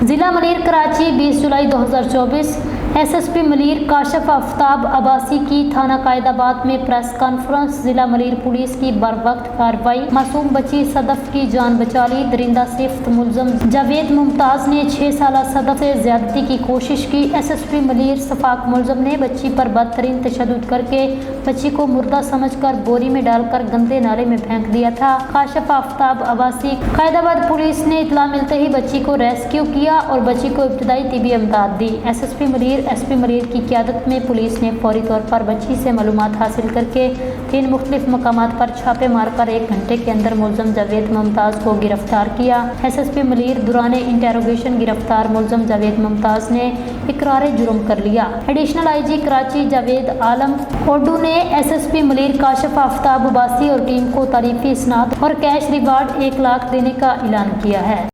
ضلع ملیر کراچی 20 جولائی 2024 SSP ملیر کاشف آفتاب عباسی کی تھانہ قائد آباد میں پریس کانفرنس۔ ضلع ملیر پولیس کی بروقت کارروائی، معصوم بچی صدف کی جان بچا لی۔ درندہ صفت ملزم جاوید ممتاز نے 6 سالہ صدف سے زیادتی کی کوشش کی۔ SSP ملیر صفاق ملزم نے بچی پر بدترین تشدد کر کے بچی کو مردہ سمجھ کر بوری میں ڈال کر گندے نالے میں پھینک دیا تھا۔ کاشف آفتاب عباسی قائد آباد پولیس نے اطلاع ملتے ہی بچی کو ریسکیو کیا اور بچی کو ابتدائی طبی امداد دی۔ SSP ملیر SP ملیر کی قیادت میں پولیس نے فوری طور پر بچی سے معلومات حاصل کر کے 3 مختلف مقامات پر چھاپے مار کر 1 گھنٹے کے اندر ملزم جاوید ممتاز کو گرفتار کیا۔ SSP ملیر دوران انٹروگیشن گرفتار ملزم جاوید ممتاز نے اقرار جرم کر لیا۔ ایڈیشنل IG کراچی جاوید عالم اوڈو نے SSP ملیر کاشف آفتاب عباسی اور ٹیم کو تعریفی اسناد اور کیش ریوارڈ 1 لاکھ دینے کا اعلان کیا ہے۔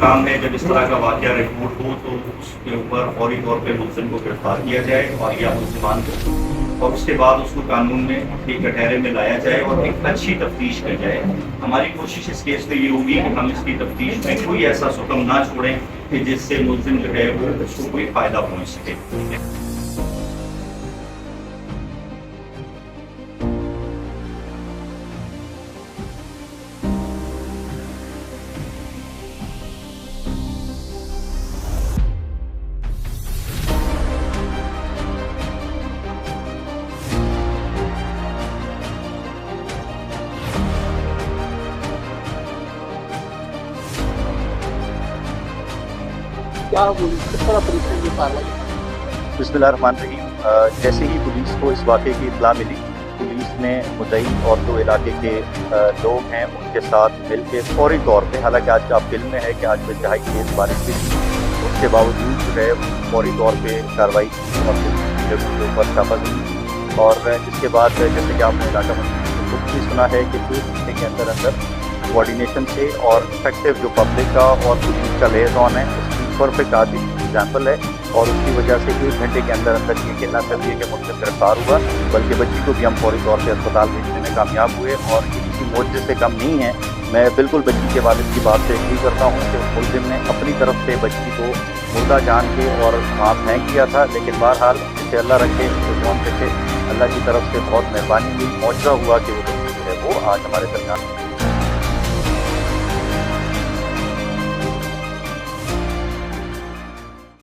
کام ہے جب اس طرح کا واقعہ رپورٹ ہو تو اس کے اوپر فوری طور پہ ملزم کو گرفتار کیا جائے اور یا ملزمان کو، اور اس کے بعد اس کو قانون میں ایک کٹہرے میں لایا جائے اور ایک اچھی تفتیش کی جائے۔ ہماری کوشش اس کیس میں یہ ہوگی کہ ہم اس کی تفتیش میں کوئی ایسا حکم نہ چھوڑیں کہ جس سے ملزم جو ہے وہ اس کو کوئی فائدہ پہنچ سکے۔ بسم اللہ الرحمن الرحیم۔ جیسے ہی پولیس کو اس واقعے کی اطلاع ملی، پولیس نے مدعی اور جو علاقے کے لوگ ہیں ان کے ساتھ مل کے فوری طور پہ، حالانکہ آج کا فلم میں ہے کہ آج میں انتہائی تیز بارش بھی تھی، اس کے باوجود جو ہے فوری طور پہ کارروائی کی اور جگہوں کے اوپر چھاپا دی، اور اس کے بعد جیسے کہ آپ نے علاقہ میں بھی سنا ہے کہ 2 گھنٹے کے اندر کوآرڈینیشن سے اور افیکٹو جو پبلک کا اور پولیس کا لیزون ہے اس کی پرفیکٹ آج ایگزامپل ہے، اور اس کی وجہ سے 1 گھنٹے کے اندر یہ کہ نہ صرف یہ کہ ملزم گرفتار ہوا بلکہ بچی کو بھی ہم فوری طور پہ اسپتال بھیجنے میں کامیاب ہوئے، اور یہ کسی معجزے سے کم نہیں ہے۔ میں بالکل بچی کے والد کی بات سے ایگری کرتا ہوں کہ ملزم نے اپنی طرف سے بچی کو مردہ جان کے اور وہاں پھینک دیا تھا، لیکن بہرحال جسے اللہ رکھے اللہ کی طرف سے بہت مہربانی ہوئی، معجزہ ہوا کہ وہ بچی جو ہے وہ آج ہمارے درمیان